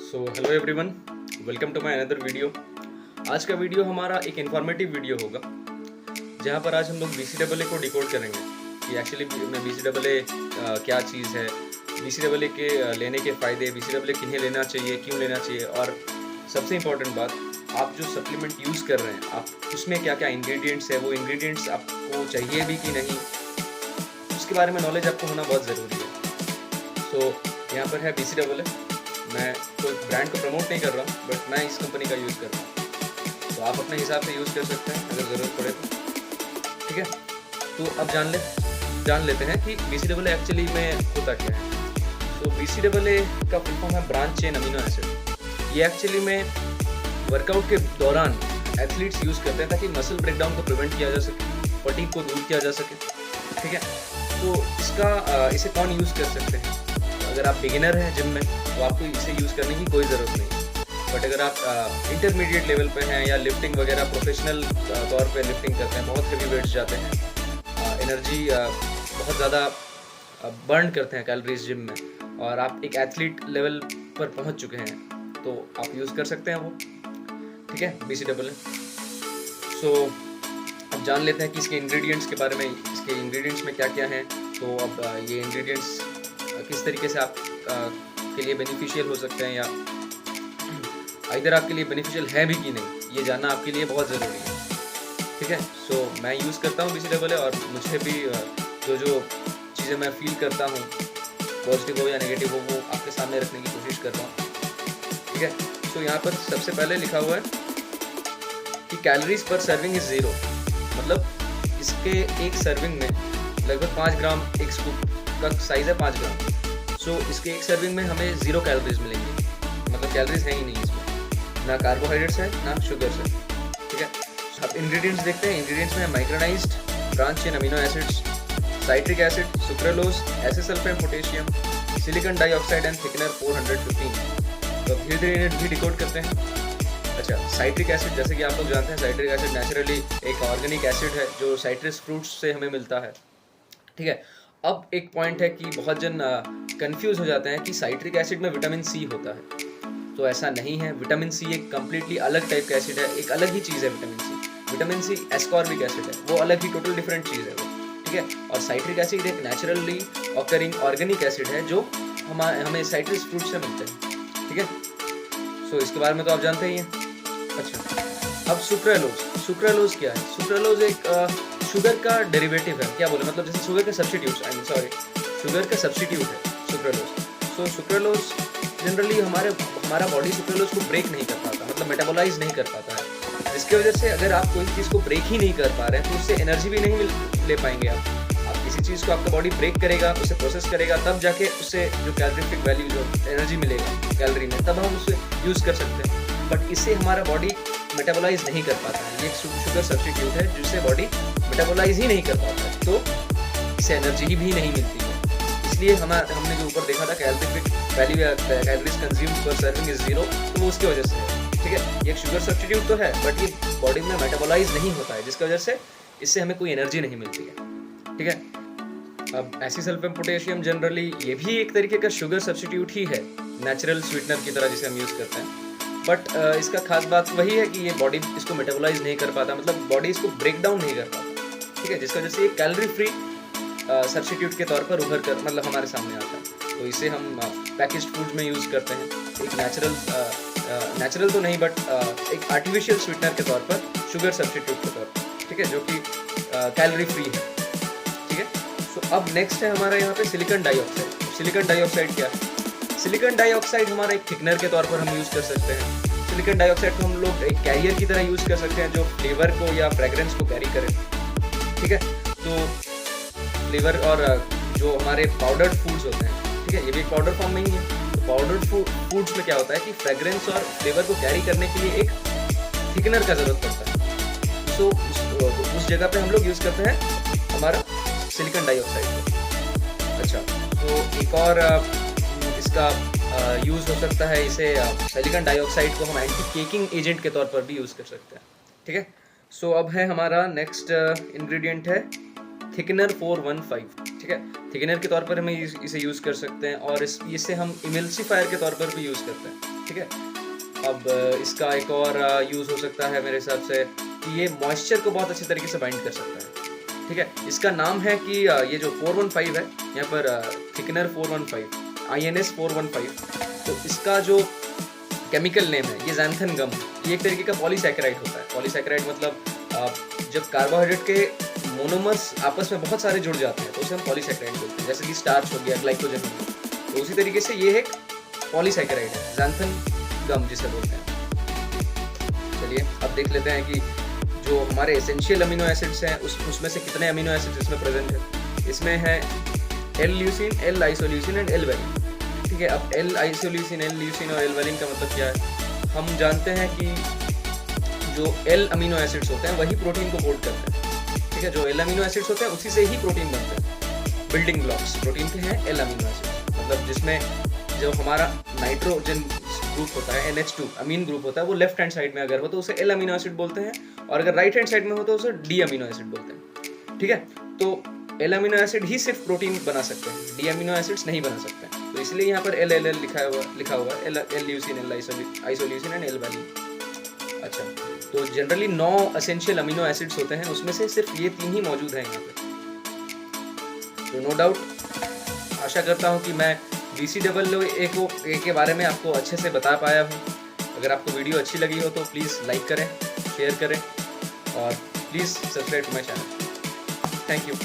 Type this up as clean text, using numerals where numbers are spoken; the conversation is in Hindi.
Hello everyone, welcome to my another video. आज का वीडियो हमारा एक इन्फॉर्मेटिव वीडियो होगा, जहाँ पर आज हम लोग BCAA को डिकोड करेंगे कि एक्चुअली में BCAA क्या चीज़ है, BCAA के लेने के फ़ायदे, BCAA किन्हें लेना चाहिए, क्यों लेना चाहिए, और सबसे इम्पोर्टेंट बात, आप जो सप्लीमेंट यूज़ कर रहे हैं, आप उसमें क्या क्या इंग्रेडिएंट्स है, वो इंग्रेडिएंट्स आपको चाहिए भी कि नहीं, उसके बारे में नॉलेज आपको होना बहुत ज़रूरी है। यहाँ पर है BCAA। मैं कोई ब्रांड को प्रमोट नहीं कर रहा हूँ, बट मैं इस कंपनी का यूज़ कर रहा हूँ, तो आप अपने हिसाब से यूज़ कर सकते हैं अगर ज़रूरत पड़े तो। ठीक है, तो अब जान लेते हैं कि BCAA एक्चुअली में होता क्या है। तो BCAA का फुल फॉर्म है ब्रांच चेन अमीनो एसिड। ये एक्चुअली में वर्कआउट के दौरान एथलीट्स यूज़ करते हैं ताकि मसल ब्रेकडाउन को प्रिवेंट किया जा सके, फटीग को दूर किया जा सके। ठीक है, तो इसे कौन यूज़ कर सकते हैं? अगर आप बिगिनर हैं जिम में तो आपको इसे यूज़ करने की कोई ज़रूरत नहीं, बट अगर आप इंटरमीडिएट लेवल पे हैं या लिफ्टिंग वगैरह प्रोफेशनल तौर पे लिफ्टिंग करते हैं, बहुत हेवी वेट्स जाते हैं, एनर्जी बहुत ज़्यादा बर्न करते हैं कैलोरीज जिम में, और आप एक एथलीट लेवल पर पहुंच चुके हैं, तो आप यूज़ कर सकते हैं वो। ठीक है, BCAA। अब जान लेते हैं कि इसके इंग्रेडिएंट्स के बारे में, इसके इंग्रेडिएंट्स में क्या क्या हैं। तो अब ये इंग्रेडिएंट्स किस तरीके से आप के लिए बेनिफिशियल हो सकते हैं, या इधर आपके लिए बेनिफिशियल है भी कि नहीं, ये जानना आपके लिए बहुत ज़रूरी है। ठीक है, मैं यूज़ करता हूँ BCAA, और मुझे भी जो चीज़ें मैं फील करता हूँ, पॉजिटिव हो या नेगेटिव हो, वो आपके सामने रखने की कोशिश कर रहा हूँ। ठीक है, यहाँ पर सबसे पहले लिखा हुआ है कि कैलोरीज पर सर्विंग इज़ 0, मतलब इसके एक सर्विंग में लगभग 5 ग्राम, एक स्कूप का साइज़ है 5 ग्राम। इसके एक सर्विंग में हमें 0 कैलोरीज मिलेंगी, मतलब कैलोरीज है ही नहीं इसमें, ना कार्बोहाइड्रेट्स है ना शुगर्स है। ठीक है, अब इंग्रेडिएंट्स देखते हैं। इंग्रेडिएंट्स में micronised branch chain amino acids, citric acid, sucralose, acesulfame potassium, silicon dioxide and thickener 415। तो धीरे धीरे इन्हें भी डिकोड करते हैं। अच्छा, साइट्रिक एसिड, जैसे कि आप लोग जानते हैं, साइट्रिक एसिड नेचुरली एक ऑर्गेनिक एसिड है जो साइट्रस फ्रूट्स से हमें मिलता है। ठीक है, अब एक पॉइंट है कि बहुत जन कंफ्यूज हो जाते हैं कि साइट्रिक एसिड में विटामिन सी होता है, तो ऐसा नहीं है। विटामिन सी एक कम्प्लीटली अलग टाइप का एसिड है, एक अलग ही चीज़ है विटामिन सी एस्कॉर्बिक एसिड है, वो अलग ही टोटल डिफरेंट चीज़ है वो। ठीक है, और साइट्रिक एसिड एक नेचुरली ऑकरिंग ऑर्गेनिक एसिड है जो हमें साइट्रस फ्रूट से मिलते हैं। ठीक है, इसके बारे में तो आप जानते ही हैं। अच्छा, अब सुक्रालोज क्या है? सुक्रालोज एक शुगर का डेरिवेटिव है, क्या बोले, मतलब जैसे शुगर का सब्स्टिट्यूट, शुगर का सब्स्टिट्यूट है सुक्रालोज। सुक्रालोज जनरली हमारा बॉडी सुक्रालोज को ब्रेक नहीं कर पाता, मतलब मेटाबोलाइज नहीं कर पाता है, जिसकी वजह से अगर आप कोई चीज़ को ब्रेक ही नहीं कर पा रहे हैं तो उससे एनर्जी भी नहीं ले पाएंगे आप किसी चीज़ को आपका बॉडी ब्रेक करेगा, उसे प्रोसेस करेगा, तब जाके उससे जो कैलोरीफिक वैल्यू, जो एनर्जी मिलेगा कैलोरी में, तब हम उसे यूज़ कर सकते हैं। बट इससे हमारा बॉडी मेटाबोलाइज नहीं कर पाता है, ये शुगर सब्स्टिट्यूट है जिससे बॉडी मेटाबोलाइज ही नहीं कर पाता है, तो इससे एनर्जी भी नहीं मिलती है। इसलिए हमने जो ऊपर देखा था कैलोरीफिक वैल्यू या कैलोरीज कंज्यूम्ड पर सर्विंग इज 0, तो वो उसकी वजह से है। ठीक है, ये एक शुगर सब्स्टिट्यूट तो है, बट ये बॉडी में मेटाबोलाइज नहीं होता है, जिसकी वजह से इससे हमें कोई एनर्जी नहीं मिलती है। ठीक है, अब एसिसल्फाम पोटेशियम जनरली ये भी एक तरीके का शुगर सब्स्टिट्यूट ही है, नेचुरल स्वीटनर की तरह जिसे हम यूज़ करते हैं, बट इसका खास बात वही है कि ये बॉडी इसको मेटाबोलाइज नहीं कर पाता, मतलब बॉडी इसको ब्रेक डाउन नहीं कर पाता। ठीक है, जिसकी वजह से ये कैलोरी फ्री सब्स्टिट्यूट के तौर पर उभर कर मतलब हमारे सामने आता है। तो इसे हम पैकेज्ड फूड्स में यूज़ करते हैं, एक नेचुरल तो नहीं, बट एक आर्टिफिशियल स्वीटनर के तौर पर, शुगर सब्स्टिट्यूट के तौर पर। ठीक है, जो कि कैलोरी फ्री है। ठीक है, अब नेक्स्ट है हमारा यहाँ पे सिलिकॉन डाइऑक्साइड। सिलिकॉन डाइऑक्साइड क्या है? सिलिकॉन डाइऑक्साइड हमारा एक थिकनर के तौर पर हम यूज़ कर सकते हैं। सिलिकॉन डाइऑक्साइड को हम लोग एक कैरियर की तरह यूज़ कर सकते हैं, जो फ्लेवर को या फ्रेगरेंस को कैरी करे। ठीक है, तो फ्लेवर और जो हमारे पाउडर्ड फूड्स होते हैं, ठीक है, ये भी एक पाउडर फॉर्म में ही है। तो पाउडर्ड फूड्स में क्या होता है कि फ्रेगरेंस और फ्लेवर को कैरी करने के लिए एक थिकनर का ज़रूरत पड़ता है। उस जगह पे हम लोग यूज़ करते हैं हमारा सिलिकॉन डाइऑक्साइड को। अच्छा, तो एक और इसका यूज़ हो सकता है, इसे सिलिकॉन डाइऑक्साइड को हम एंटी केकिंग एजेंट के तौर पर भी यूज़ कर सकते हैं। ठीक है, अब है हमारा नेक्स्ट इंग्रेडिएंट है थिकनर 415। ठीक है। थिकनर के तौर पर हम इसे यूज़ कर सकते हैं और इसे हम इमल्सिफायर के तौर पर भी यूज़ करते हैं, ठीक है। अब इसका एक और यूज़ हो सकता है मेरे हिसाब से कि ये मॉइस्चर को बहुत अच्छे तरीके से बाइंड कर सकता है, ठीक है। इसका नाम है कि ये जो 415 है यहाँ पर थिकनर 415 INS 415, तो इसका जो केमिकल नेम है ये ज़ैंथन गम, ये एक तरीके का पॉलीसैकेराइड होता है। पॉलीसैकेराइड मतलब जब कार्बोहाइड्रेट के मोनोमर्स आपस में बहुत सारे जुड़ जाते हैं तो उसे हम पॉलीसैकेराइड बोलते हैं, जैसे कि स्टार्च हो गया, ग्लाइकोजन हो गया। तो उसी तरीके से ये एक पॉलीसैकेराइड है, ज़ैंथन गम जिसे बोलते हैं। चलिए अब देख लेते हैं कि जो हमारे एसेंशियल अमीनो एसिड्स हैं उसमें से कितने अमीनो एसिड्स इसमें प्रेजेंट है। इसमें है L-ल्यूसीन, L-आइसोल्यूसीन एंड L-वैलिन, ठीक है। अब L-आइसोल्यूसीन, L-ल्यूसीन और L-वैलिन का मतलब क्या है? हम जानते हैं कि जो L अमीनो एसिड्स होते हैं वही प्रोटीन को होल्ड करते हैं, ठीक है। जो L अमीनो एसिड्स होते हैं उसी से ही प्रोटीन बनते हैं। बिल्डिंग ब्लॉक्स प्रोटीन के हैं L अमीनो एसिड, मतलब जिसमें जो हमारा नाइट्रोजन ग्रुप होता है NH2 अमीन ग्रुप होता है वो लेफ्ट हैंड साइड में अगर हो तो उसे L अमीनो एसिड बोलते हैं, और अगर राइट हैंड साइड में हो तो उसे D अमीनो एसिड बोलते हैं, ठीक है। तो L अमीनो एसिड ही सिर्फ प्रोटीन बना सकते हैं, D अमीनो एसिड्स नहीं बना सकते हैं, तो इसलिए यहाँ पर LLL लिखा हुआ है, L-ल्यूसीन, L-आइसोल्यूसीन एंड L-वैलिन। अच्छा, तो जनरली 9 एसेंशियल अमीनो एसिड्स होते हैं, उसमें से सिर्फ ये 3 ही मौजूद हैं यहाँ पे। तो नो डाउट आशा करता हूँ कि मैं BCAA के बारे में आपको अच्छे से बता पाया हूँ। अगर आपको वीडियो अच्छी लगी हो तो प्लीज़ लाइक करें, शेयर करें और please subscribe to my channel. Thank you.